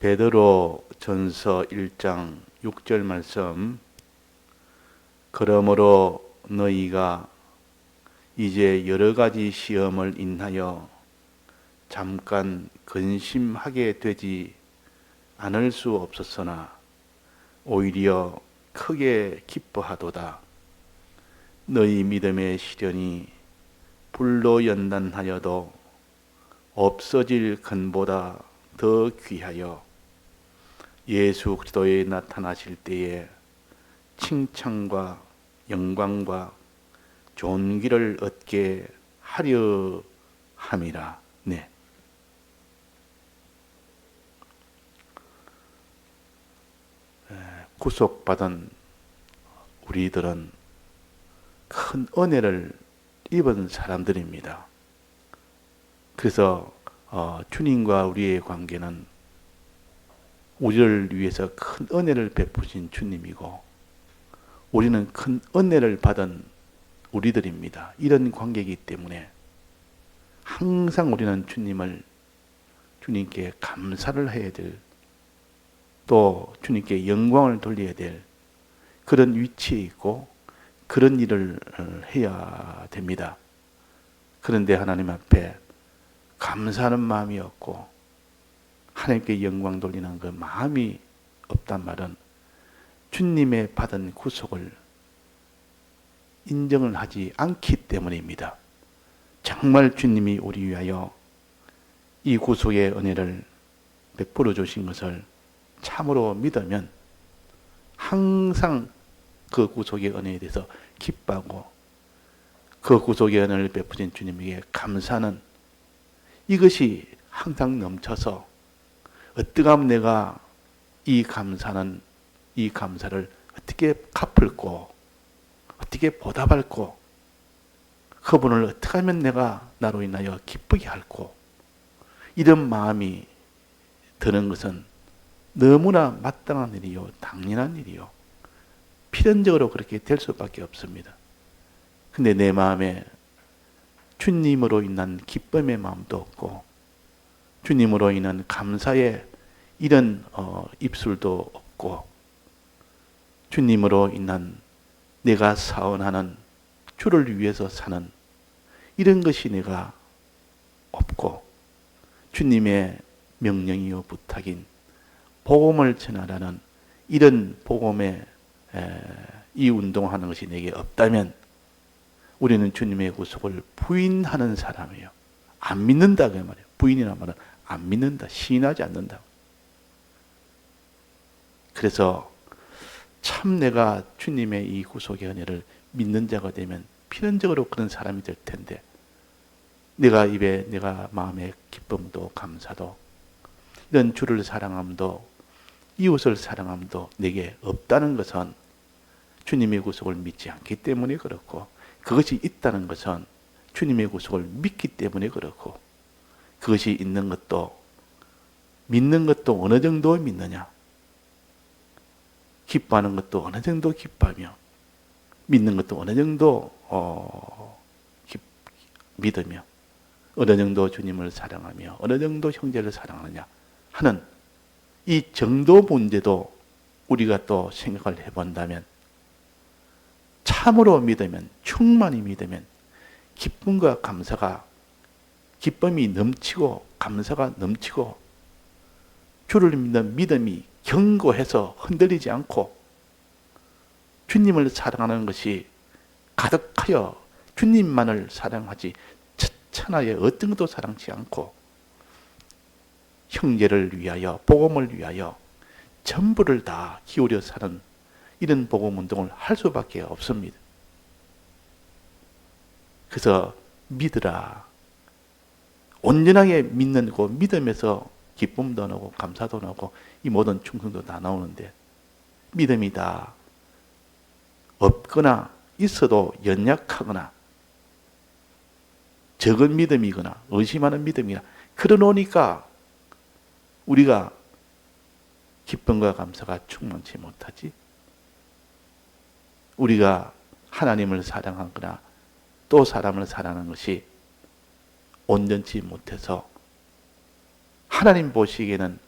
베드로 전서 1장 6절 말씀. 그러므로 너희가 이제 여러 가지 시험을 인하여 잠깐 근심하게 되지 않을 수 없었으나 오히려 크게 기뻐하도다. 너희 믿음의 시련이 불로 연단하여도 없어질 근보다 더 귀하여 예수 그리스도에 나타나실 때에 칭찬과 영광과 존귀를 얻게 하려 함이라. 네. 구속받은 우리들은 큰 은혜를 입은 사람들입니다. 그래서 주님과 우리의 관계는 우리를 위해서 큰 은혜를 베푸신 주님이고 우리는 큰 은혜를 받은 우리들입니다. 이런 관계이기 때문에 항상 우리는 주님께 감사를 해야 될, 또 주님께 영광을 돌려야 될 그런 위치에 있고 그런 일을 해야 됩니다. 그런데 하나님 앞에 감사하는 마음이 없고 하나님께 영광 돌리는 그 마음이 없단 말은 주님의 받은 구속을 인정을 하지 않기 때문입니다. 정말 주님이 우리 위하여 이 구속의 은혜를 베풀어 주신 것을 참으로 믿으면 항상 그 구속의 은혜에 대해서 기뻐하고 그 구속의 은혜를 베푸신 주님에게 감사하는 이것이 항상 넘쳐서 어떻게 하면 내가 이 감사를 어떻게 갚을꼬, 어떻게 보답할꼬, 그분을 어떻게 하면 내가 나로 인하여 기쁘게 할꼬, 이런 마음이 드는 것은 너무나 마땅한 일이요, 당연한 일이요, 필연적으로 그렇게 될 수밖에 없습니다. 근데 내 마음에 주님으로 인한 기쁨의 마음도 없고 주님으로 인한 감사의 이런 입술도 없고 주님으로 인한 내가 사원하는 주를 위해서 사는 이런 것이 내가 없고 주님의 명령이요 부탁인 복음을 전하라는 이런 복음의 이 운동하는 것이 내게 없다면 우리는 주님의 구속을 부인하는 사람이에요. 안 믿는다 그 말이에요. 부인이란 말은 안 믿는다, 시인하지 않는다. 그래서 참 내가 주님의 이 구속의 은혜를 믿는 자가 되면 필연적으로 그런 사람이 될 텐데 내가 마음의 기쁨도 감사도 이런 주를 사랑함도 이웃을 사랑함도 내게 없다는 것은 주님의 구속을 믿지 않기 때문에 그렇고 그것이 있다는 것은 주님의 구속을 믿기 때문에 그렇고 그것이 있는 것도 믿는 것도 어느 정도 믿느냐, 기뻐하는 것도 어느 정도 기뻐하며 믿는 것도 어느 정도 믿으며 어느 정도 주님을 사랑하며 어느 정도 형제를 사랑하느냐 하는 이 정도 문제도 우리가 또 생각을 해본다면 참으로 믿으면, 충만히 믿으면 기쁨과 감사가, 기쁨이 넘치고 감사가 넘치고 주를 믿는 믿음이 견고해서 흔들리지 않고 주님을 사랑하는 것이 가득하여 주님만을 사랑하지 천하의 어떤 것도 사랑치 않고 형제를 위하여 복음을 위하여 전부를 다 기울여 사는 이런 복음 운동을 할 수밖에 없습니다. 그래서 믿으라. 온전하게 믿는 거 믿음에서 기쁨도 나오고 감사도 나오고 이 모든 충성도 다 나오는데 믿음이 다 없거나 있어도 연약하거나 적은 믿음이거나 의심하는 믿음이나 그러놓으니까 우리가 기쁨과 감사가 충만치 못하지. 우리가 하나님을 사랑하거나 또 사람을 사랑하는 것이 온전치 못해서 하나님 보시기에는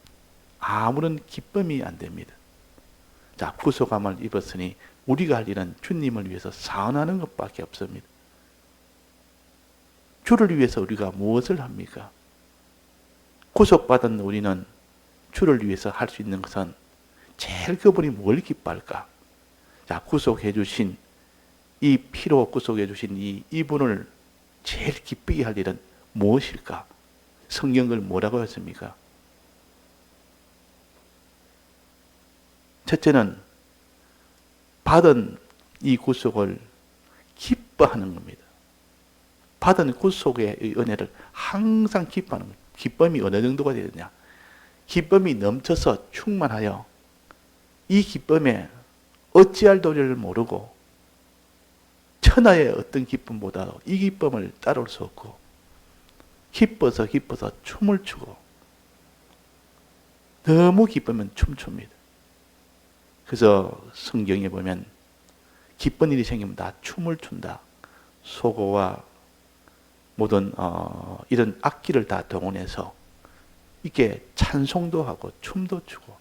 아무런 기쁨이 안 됩니다. 자, 구속함을 입었으니 우리가 할 일은 주님을 위해서 사언하는 것밖에 없습니다. 주를 위해서 우리가 무엇을 합니까? 구속받은 우리는 주를 위해서 할 수 있는 것은 제일 그분이 뭘 기뻐할까? 자, 구속해 주신 이 피로 구속해 주신 이분을 제일 기쁘게 할 일은 무엇일까? 성경을 뭐라고 했습니까? 첫째는 받은 이 구속을 기뻐하는 겁니다. 받은 구속의 은혜를 항상 기뻐하는 겁니다. 기쁨이 어느 정도가 되느냐? 기쁨이 넘쳐서 충만하여 이 기쁨에 어찌할 도리를 모르고 천하의 어떤 기쁨보다 이 기쁨을 따라올 수 없고 기뻐서 춤을 추고 너무 기쁘면 춤춥니다. 그래서 성경에 보면 기쁜 일이 생기면 다 춤을 춘다. 소고와 모든 이런 악기를 다 동원해서 이렇게 찬송도 하고 춤도 추고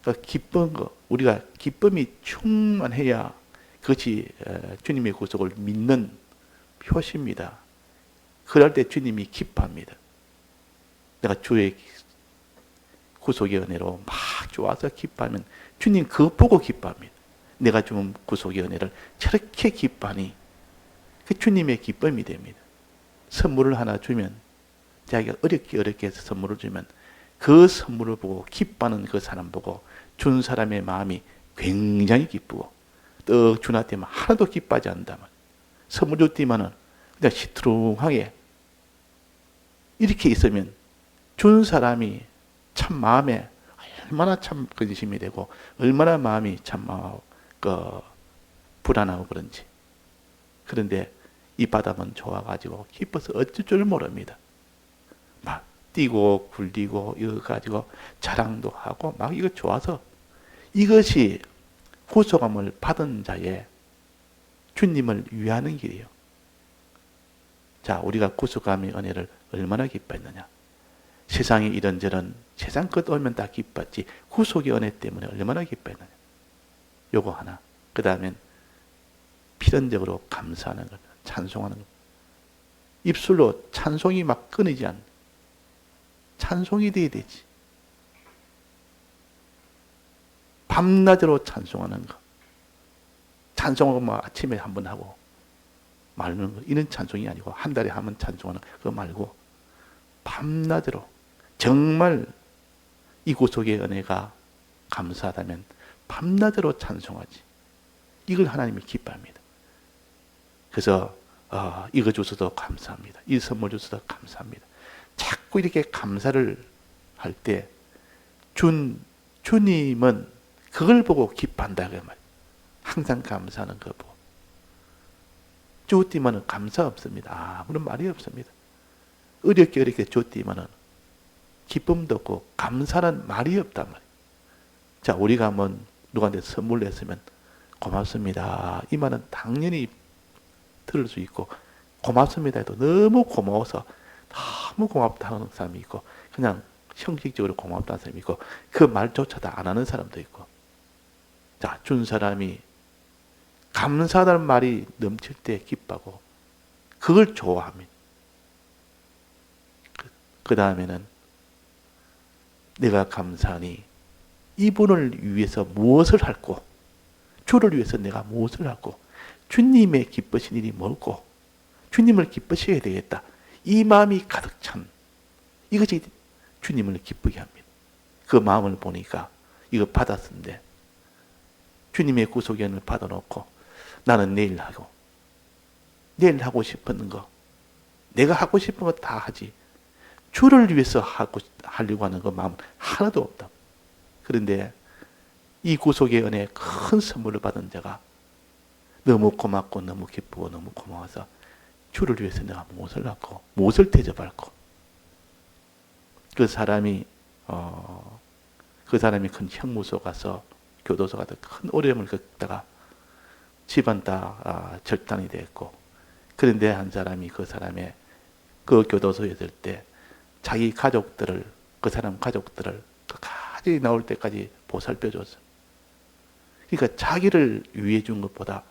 그러니까 기쁜 거 우리가 기쁨이 충만해야 그것이 주님의 구속을 믿는 표시입니다. 그럴 때 주님이 기뻐합니다. 내가 주의 구속의 은혜로 막 좋아서 기뻐하면 주님 그거 보고 기뻐합니다. 내가 준 구속의 은혜를 저렇게 기뻐하니 그 주님의 기쁨이 됩니다. 선물을 하나 주면 자기가 어렵게 해서 선물을 주면 그 선물을 보고 기뻐하는 그 사람 보고 준 사람의 마음이 굉장히 기쁘고 떡 준한테만 하나도 기뻐하지 않는다. 선물 줬더니만은 그냥 시트룩하게 이렇게 있으면 준 사람이 참 마음에 얼마나 참 근심이 되고 얼마나 마음이 참 불안하고 그런지. 그런데 이 바다만 좋아가지고 기뻐서 어쩔 줄 모릅니다. 막 뛰고 굴리고 이거 가지고 자랑도 하고 막 이거 좋아서 이것이 구속함을 받은 자의 주님을 위하는 길이에요. 자, 우리가 구속함의 은혜를 얼마나 기뻐했느냐. 세상에 이런저런 세상 것 오면 다 기뻤지 구속의 은혜 때문에 얼마나 기뻐했느냐. 요거 하나. 그 다음엔 필연적으로 감사하는 것, 찬송하는 것. 입술로 찬송이 막 끊이지 않는 찬송이 돼야 되지. 밤낮으로 찬송하는 거. 찬송하고 뭐 아침에 한번 하고 말는 거. 이런 찬송이 아니고 한 달에 한 번 찬송하는 그거 말고 밤낮으로 정말 이 구속의 은혜가 감사하다면 밤낮으로 찬송하지. 이걸 하나님이 기뻐합니다. 그래서 이거 주셔서 감사합니다. 이 선물 주셔서 감사합니다. 자꾸 이렇게 감사를 할 때 주님은 그걸 보고 기뻐한다 그 말이에요. 항상 감사하는 거 보고. 주었지만은 감사 없습니다. 아무런 말이 없습니다. 어렵게 줬지만은 기쁨도 없고 감사는 말이 없단 말이에요. 자, 우리가 한번 누구한테 선물 냈으면 고맙습니다. 이 말은 당연히 들을 수 있고 고맙습니다 해도 너무 고마워서 너무 고맙다는 사람이 있고 그냥 형식적으로 고맙다는 사람이 있고 그 말조차도 안 하는 사람도 있고. 자, 준 사람이 감사하다는 말이 넘칠 때 기뻐하고 그걸 좋아합니다. 그 다음에는 내가 감사하니 이분을 위해서 무엇을 할고 주를 위해서 내가 무엇을 할고 주님의 기쁘신 일이 뭘고 주님을 기쁘시게 되겠다. 이 마음이 가득 찬 이것이 주님을 기쁘게 합니다. 그 마음을 보니까 이거 받았는데 주님의 구속의 은혜를 받아놓고 나는 내일 하고 싶은 거 내가 하고 싶은 거 다 하지 주를 위해서 하려고 하는 그 마음은 하나도 없다. 그런데 이 구속의 은혜에 큰 선물을 받은 자가 너무 고맙고 너무 기쁘고 너무 고마워서 주를 위해서 내가 무엇을 갖고 무엇을 대접할고 그 사람이 큰 형무소 가서 교도소 가서 큰 어려움을 겪다가 집안 다 절단이 됐고 그런데 한 사람이 그 사람의 그 교도소에 있을 때 자기 가족들을 그 사람 가족들을 끝까지 나올 때까지 보살펴줬어. 그러니까 자기를 위해 준 것보다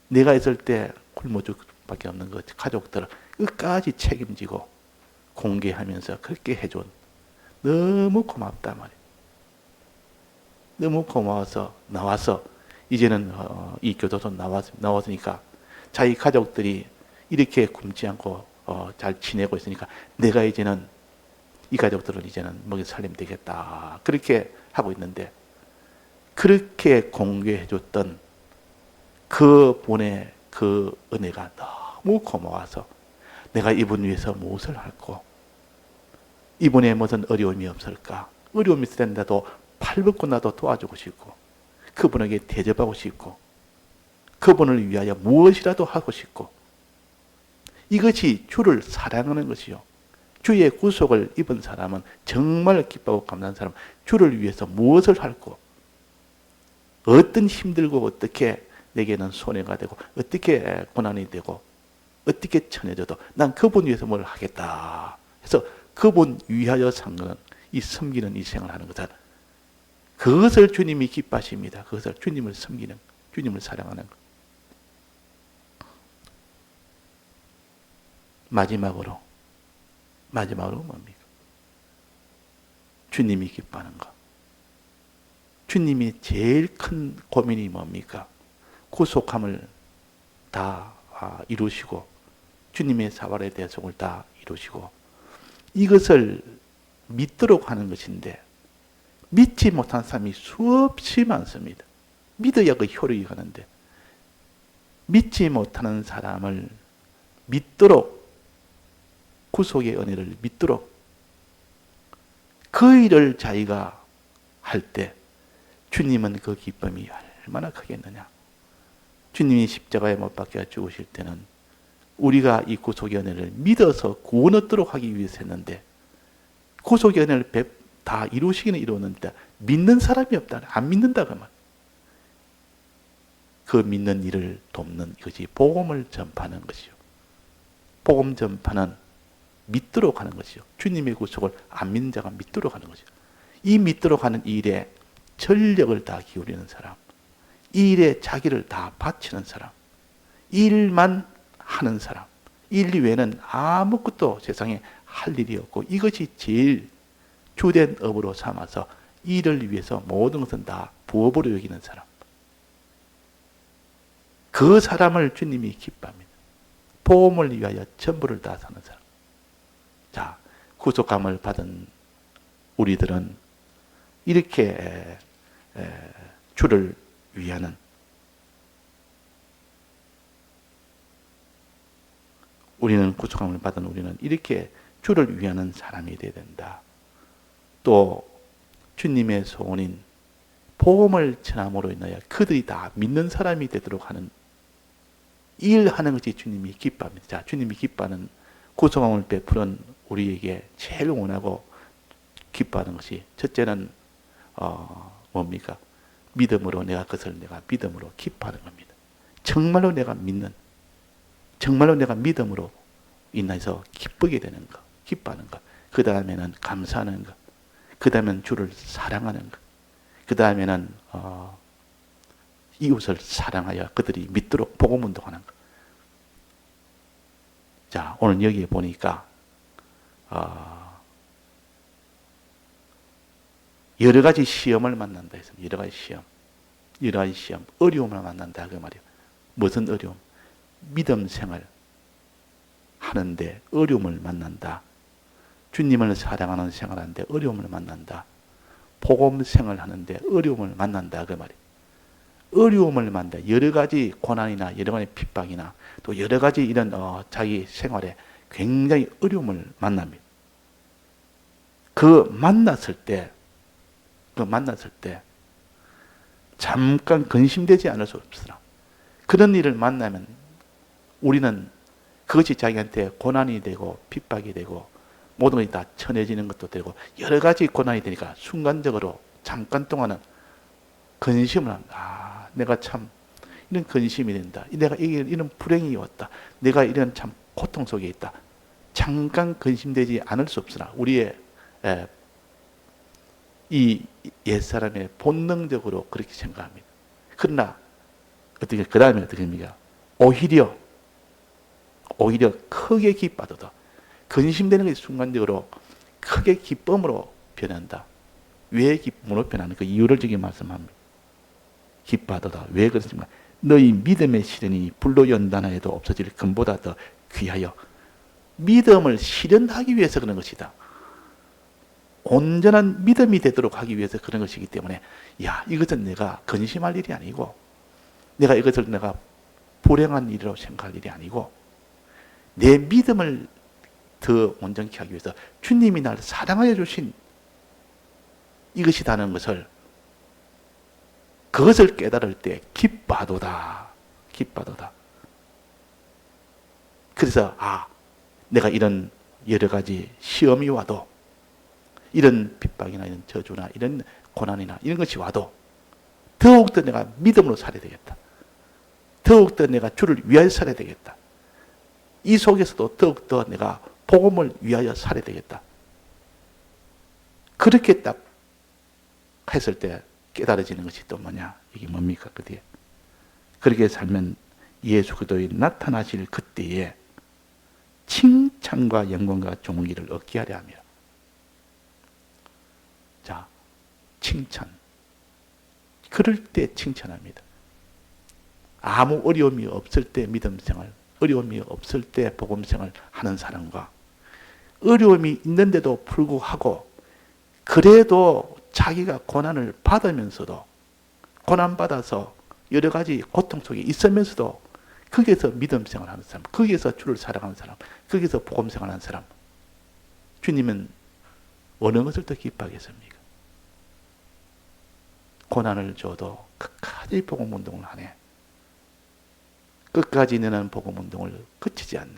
내가 있을 때 굶어 죽을 밖에 없는 그 가족들을 끝까지 책임지고 공개하면서 그렇게 해준 너무 고맙단 말이에요. 너무 고마워서 나와서 이제는 이 교도소 나왔으니까 자기 가족들이 이렇게 굶지 않고 잘 지내고 있으니까 내가 이제는 이 가족들을 이제는 먹여 살리면 되겠다. 그렇게 하고 있는데 그렇게 공개해 줬던 그분의 그 은혜가 너무 고마워서 내가 이분 위해서 무엇을 할고 이분의 무슨 어려움이 없을까? 어려움이 있을 텐데도 팔벗고 나도 도와주고 싶고 그분에게 대접하고 싶고 그분을 위하여 무엇이라도 하고 싶고 이것이 주를 사랑하는 것이요. 주의 구속을 입은 사람은 정말 기뻐하고 감사한 사람 주를 위해서 무엇을 할고 어떤 힘들고 어떻게 내게는 손해가 되고 어떻게 고난이 되고 어떻게 천해져도 난 그분 위해서 뭘 하겠다 해서 그분 위하여 산 것은 이 섬기는 이 생을 하는 것은 그것을 주님이 기뻐하십니다. 그것을 주님을 섬기는 주님을 사랑하는 것. 마지막으로 뭡니까? 주님이 기뻐하는 것. 주님이 제일 큰 고민이 뭡니까? 구속함을 다 이루시고 주님의 사활의 대속을 다 이루시고 이것을 믿도록 하는 것인데 믿지 못한 사람이 수없이 많습니다. 믿어야 그 효력이 가는데 믿지 못하는 사람을 믿도록 구속의 은혜를 믿도록 그 일을 자기가 할 때 주님은 그 기쁨이 얼마나 크겠느냐. 주님이 십자가에 못 박혀 죽으실 때는 우리가 이 구속의 은혜를 믿어서 구원 얻도록 하기 위해서 했는데 구속의 은혜를 다 이루시기는 이루었는데 믿는 사람이 없다. 안 믿는다 그 말. 그 믿는 일을 돕는 이것이 복음을 전파하는 것이요. 복음 전파는 믿도록 하는 것이요. 주님의 구속을 안 믿는 자가 믿도록 하는 것이요. 이 믿도록 하는 일에 전력을 다 기울이는 사람, 이 일에 자기를 다 바치는 사람, 일만 하는 사람, 일 외에는 아무것도 세상에 할 일이 없고 이것이 제일 주된 업으로 삼아서 일을 위해서 모든 것은 다 부업으로 여기는 사람. 그 사람을 주님이 기뻐합니다. 복음을 위하여 전부를 다 사는 사람. 자, 구속감을 받은 우리들은 이렇게 주를 위하는 우리는 구속함을 받은 우리는 이렇게 주를 위하는 사람이 되어야 된다. 또 주님의 소원인 복음을 전함으로 인하여 그들이 다 믿는 사람이 되도록 하는 일하는 것이 주님이 기뻐합니다. 자, 주님이 기뻐하는 구속함을 베푸는 우리에게 제일 원하고 기뻐하는 것이 첫째는 뭡니까? 믿음으로 내가 그것을 내가 믿음으로 기뻐하는 겁니다. 정말로 내가 믿는, 정말로 내가 믿음으로 인해서 기쁘게 되는 것, 기뻐하는 것. 그 다음에는 감사하는 것. 그 다음에는 주를 사랑하는 것. 그 다음에는 이웃을 사랑하여 그들이 믿도록 복음 운동하는 것. 자, 오늘 여기에 보니까 여러 가지 시험을 만난다 했습니다. 여러 가지 시험, 어려움을 만난다 그 말이에요. 무슨 어려움? 믿음 생활 하는데 어려움을 만난다. 주님을 사랑하는 생활하는데 어려움을 만난다. 복음 생활하는데 어려움을 만난다 그 말이에요. 어려움을 만난다. 여러 가지 고난이나 여러 가지 핍박이나 또 여러 가지 이런 자기 생활에 굉장히 어려움을 만납니다. 그 만났을 때 잠깐 근심되지 않을 수 없으나 그런 일을 만나면 우리는 그것이 자기한테 고난이 되고 핍박이 되고 모든 것이 다 천해지는 것도 되고 여러 가지 고난이 되니까 순간적으로 잠깐 동안은 근심을 합니다. 내가 참 이런 근심이 된다. 내가 이런 불행이 왔다. 내가 이런 참 고통 속에 있다. 잠깐 근심되지 않을 수 없으나 우리의 이 옛사람의 본능적으로 그렇게 생각합니다. 그러나 어떻게 그 다음에 어떻게 합니까? 오히려 크게 기뻐하도다. 근심되는 것이 순간적으로 크게 기쁨으로 변한다. 왜 기쁨으로 변하는 그 이유를 지금 말씀합니다. 기뻐하도다. 왜 그렇습니까? 너희 믿음의 시련이 불로 연단하여도 없어질 금보다 더 귀하여. 믿음을 실현하기 위해서 그런 것이다. 온전한 믿음이 되도록 하기 위해서 그런 것이기 때문에 이것은 내가 근심할 일이 아니고 내가 이것을 내가 불행한 일이라고 생각할 일이 아니고 내 믿음을 더 온전케 하기 위해서 주님이 나를 사랑하여 주신 이것이라는 것을 그것을 깨달을 때 기뻐하도다. 그래서 내가 이런 여러 가지 시험이 와도 이런 핍박이나 이런 저주나 이런 고난이나 이런 것이 와도 더욱더 내가 믿음으로 살아야 되겠다. 더욱더 내가 주를 위하여 살아야 되겠다. 이 속에서도 더욱더 내가 복음을 위하여 살아야 되겠다. 그렇게 딱 했을 때 깨달아지는 것이 또 뭐냐? 이게 뭡니까? 그 뒤에. 그렇게 살면 예수 그리스도의 나타나실 그때에 칭찬과 영광과 존귀를 얻게 하려 함이라. 자, 칭찬. 그럴 때 칭찬합니다. 아무 어려움이 없을 때 믿음 생활, 어려움이 없을 때 복음 생활 하는 사람과 어려움이 있는데도 불구하고 그래도 자기가 고난을 받으면서도 고난받아서 여러 가지 고통 속에 있으면서도 거기에서 믿음 생활하는 사람, 거기에서 주를 사랑하는 사람, 거기에서 복음 생활하는 사람, 주님은 어느 것을 더 기뻐하겠습니까? 고난을 줘도 끝까지 복음 운동을 하네. 끝까지 너는 복음 운동을 그치지 않네.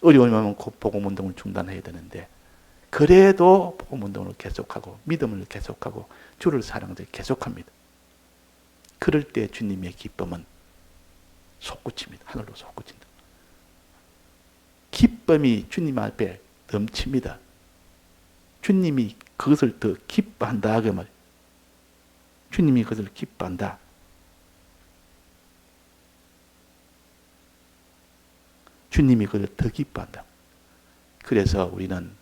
어려움이 오면 복음 운동을 중단해야 되는데 그래도 복음 운동을 계속하고 믿음을 계속하고 주를 사랑하되 계속합니다. 그럴 때 주님의 기쁨은 솟구칩니다. 하늘로 솟구친다. 기쁨이 주님 앞에 넘칩니다. 주님이 그것을 더 기뻐한다. 그 말. 주님이 그것을 기뻐한다. 주님이 그것을 더 기뻐한다. 그래서 우리는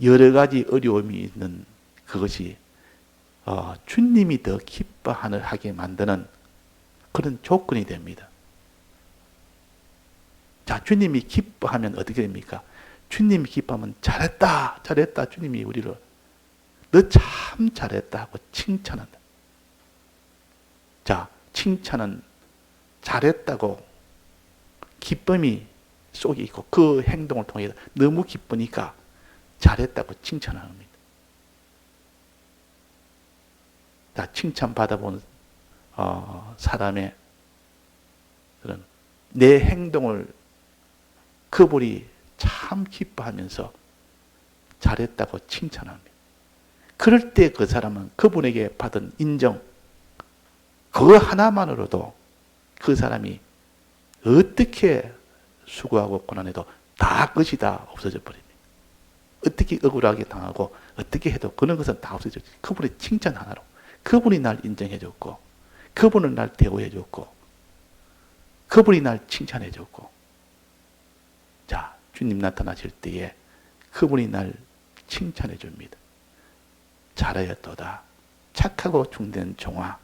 여러 가지 어려움이 있는 그것이 주님이 더 기뻐하게 만드는 그런 조건이 됩니다. 자, 주님이 기뻐하면 어떻게 됩니까? 주님이 기뻐하면 잘했다. 주님이 우리를 너 참 잘했다 하고 칭찬한다. 자, 칭찬은 잘했다고 기쁨이 속에 있고 그 행동을 통해 너무 기쁘니까 잘했다고 칭찬합니다. 자, 칭찬받아본 사람의 그런 내 행동을 그분이 참 기뻐하면서 잘했다고 칭찬합니다. 그럴 때 그 사람은 그분에게 받은 인정, 그거 하나만으로도 그 사람이 어떻게 수고하고 고난해도 다 것이 다 없어져 버립니다. 어떻게 억울하게 당하고 어떻게 해도 그런 것은 다 없어져. 그분의 칭찬 하나로 그분이 날 인정해 줬고 그분은 날 대우해 줬고 그분이 날 칭찬해 줬고 자, 주님 나타나실 때에 그분이 날 칭찬해 줍니다. 잘하였도다. 착하고 중된 종아.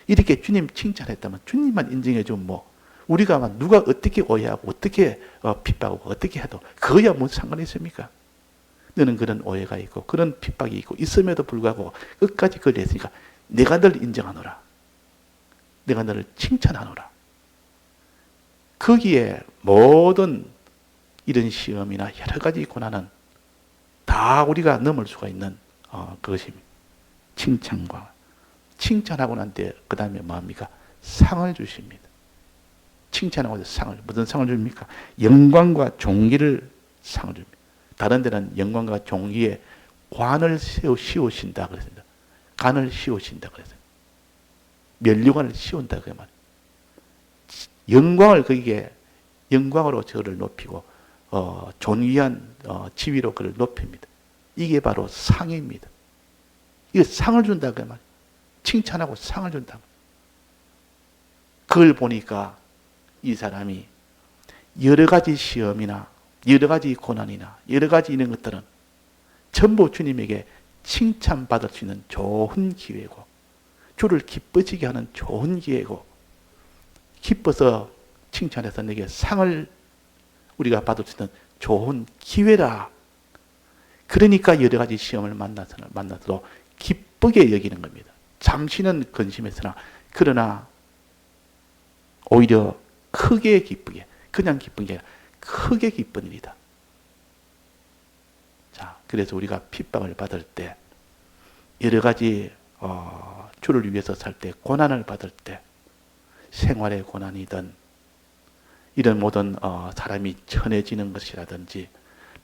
이렇게 주님 칭찬했다면 주님만 인정해 주면 우리가 누가 어떻게 오해하고 어떻게 핍박하고 어떻게 해도 그거야 무슨 상관이 있습니까? 너는 그런 오해가 있고 그런 핍박이 있고 있음에도 불구하고 끝까지 그걸 했으니까 내가 널 인정하노라. 내가 너를 칭찬하노라. 거기에 모든 이런 시험이나 여러 가지 고난은 다 우리가 넘을 수가 있는 그것입니다. 칭찬하고 난 뒤에 그 다음에 뭐합니까? 상을 주십니다. 칭찬하고 나서 상을, 무슨 상을 줍니까? 영광과 존귀를 상을 줍니다. 다른 데는 영광과 존귀에 관을 씌우신다 그랬습니다. 관을 씌우신다 그랬어요. 면류관을 씌운다 그 말이에요. 영광을 거기에 영광으로 저를 높이고 존귀한 지위로 그를 높입니다. 이게 바로 상입니다. 이게 상을 준다 그 말. 칭찬하고 상을 준다. 그걸 보니까 이 사람이 여러 가지 시험이나 여러 가지 고난이나 여러 가지 이런 것들은 전부 주님에게 칭찬받을 수 있는 좋은 기회고, 주를 기뻐지게 하는 좋은 기회고, 기뻐서 칭찬해서 내게 상을 우리가 받을 수 있는 좋은 기회라. 그러니까 여러 가지 시험을 만나서도 기쁘게 여기는 겁니다. 잠시는 근심했으나 그러나 오히려 크게 기쁘게, 그냥 기쁜 게 아니라 크게 기쁜 일이다. 자, 그래서 우리가 핍박을 받을 때, 여러 가지 주를 위해서 살 때, 고난을 받을 때, 생활의 고난이든 이런 모든 사람이 천해지는 것이라든지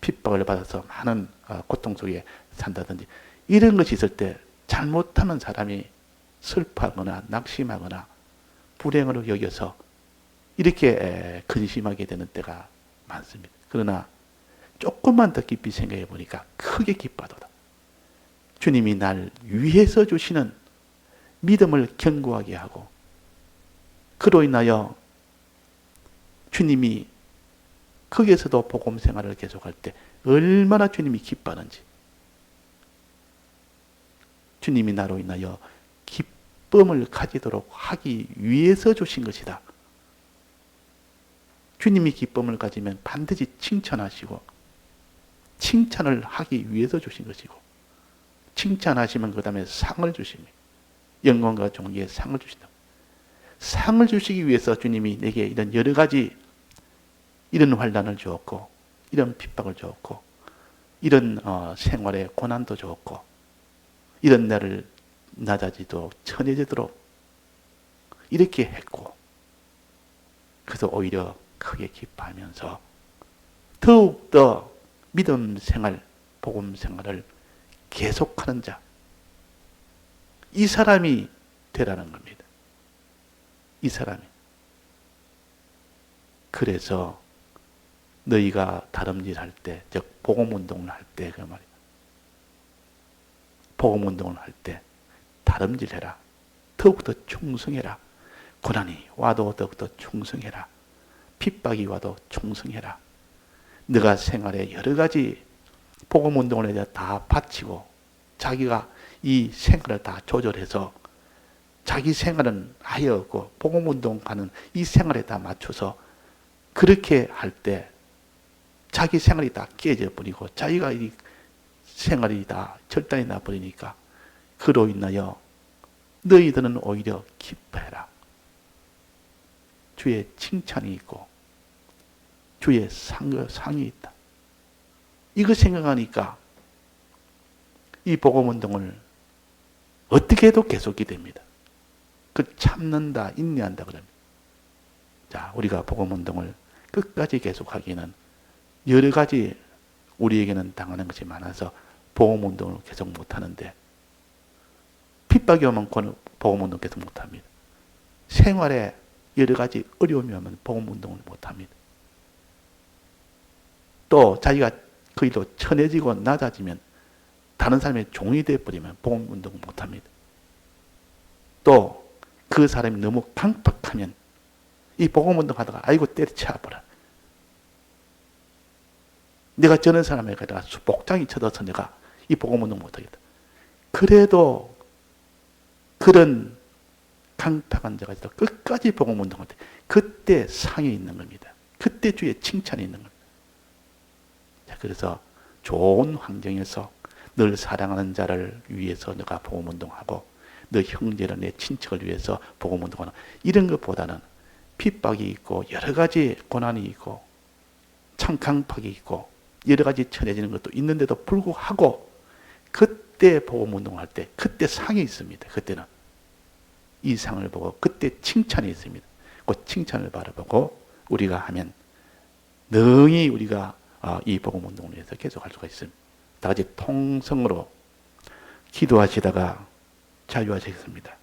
핍박을 받아서 많은 고통 속에 산다든지 이런 것이 있을 때 잘못하면 사람이 슬퍼하거나 낙심하거나 불행으로 여겨서 이렇게 근심하게 되는 때가 많습니다. 그러나 조금만 더 깊이 생각해 보니까 크게 기뻐하도다. 주님이 날 위해서 주시는 믿음을 견고하게 하고, 그로 인하여 주님이 거기에서도 복음 생활을 계속할 때 얼마나 주님이 기뻐하는지, 주님이 나로 인하여 기쁨을 가지도록 하기 위해서 주신 것이다. 주님이 기쁨을 가지면 반드시 칭찬하시고, 칭찬을 하기 위해서 주신 것이고, 칭찬하시면 그 다음에 상을 주십니다. 영광과 존귀의 상을 주신다. 상을 주시기 위해서 주님이 내게 이런 여러 가지 이런 환난을 주었고, 이런 핍박을 주었고, 이런 생활의 고난도 주었고, 이런 나를 낮아지도록 천해지도록 이렇게 했고, 그래서 오히려 크게 기뻐하면서 더욱더 믿음 생활, 복음 생활을 계속하는 자, 이 사람이 되라는 겁니다. 이 사람이. 그래서 너희가 다름질 할 때, 즉 복음 운동을 할 때 그 말이야. 복음 운동을 할 때 다름질해라. 더욱더 충성해라. 고난이 와도 더욱더 충성해라. 핍박이 와도 충성해라. 너가 생활에 여러 가지 복음 운동을 해서 다 바치고 자기가 이 생활을 다 조절해서 자기 생활은 아예 없고 복음 운동하는 이 생활에 다 맞춰서 그렇게 할 때 자기 생활이 다 깨져 버리고 자기가 이 생활이 다 절단이 나 버리니까 그로 인하여 너희들은 오히려 기뻐해라. 주의 칭찬이 있고 주의 상이 있다. 이거 생각하니까 이 복음운동을 어떻게 해도 계속이 됩니다. 그 참는다, 인내한다 그럽니다. 자, 우리가 복음운동을 끝까지 계속하기는 여러 가지 우리에게는 당하는 것이 많아서 복음운동을 계속 못하는데, 핍박이 오면 복음운동 계속 못합니다. 생활에 여러 가지 어려움이 오면 복음운동을 못합니다. 또 자기가 그 일로 천해지고 낮아지면 다른 사람의 종이 되어버리면 복음운동을 못합니다. 또 그 사람이 너무 강팍하면 이 복음운동 하다가 아이고 때려쳐버려. 내가 저런 사람에게 복장이 쳐져서 내가 이 복음운동 못하겠다. 그래도 그런 강팍한 자가 있어 끝까지 복음운동할 때 그때 상이 있는 겁니다. 그때 주의 칭찬이 있는 겁니다. 자, 그래서 좋은 환경에서 늘 사랑하는 자를 위해서 내가 복음운동하고 너 형제를 내 친척을 위해서 복음운동하는 이런 것보다는 핍박이 있고 여러 가지 고난이 있고 참 강팍이 있고 여러 가지 천해지는 것도 있는데도 불구하고 그때 복음운동할 때 그때 상이 있습니다. 그때는 이 상을 보고 그때 칭찬이 있습니다. 그 칭찬을 바라보고 우리가 하면 능히 우리가 이 복음운동을 위해서 계속할 수가 있습니다. 다 같이 통성으로 기도하시다가 자유하시겠습니다.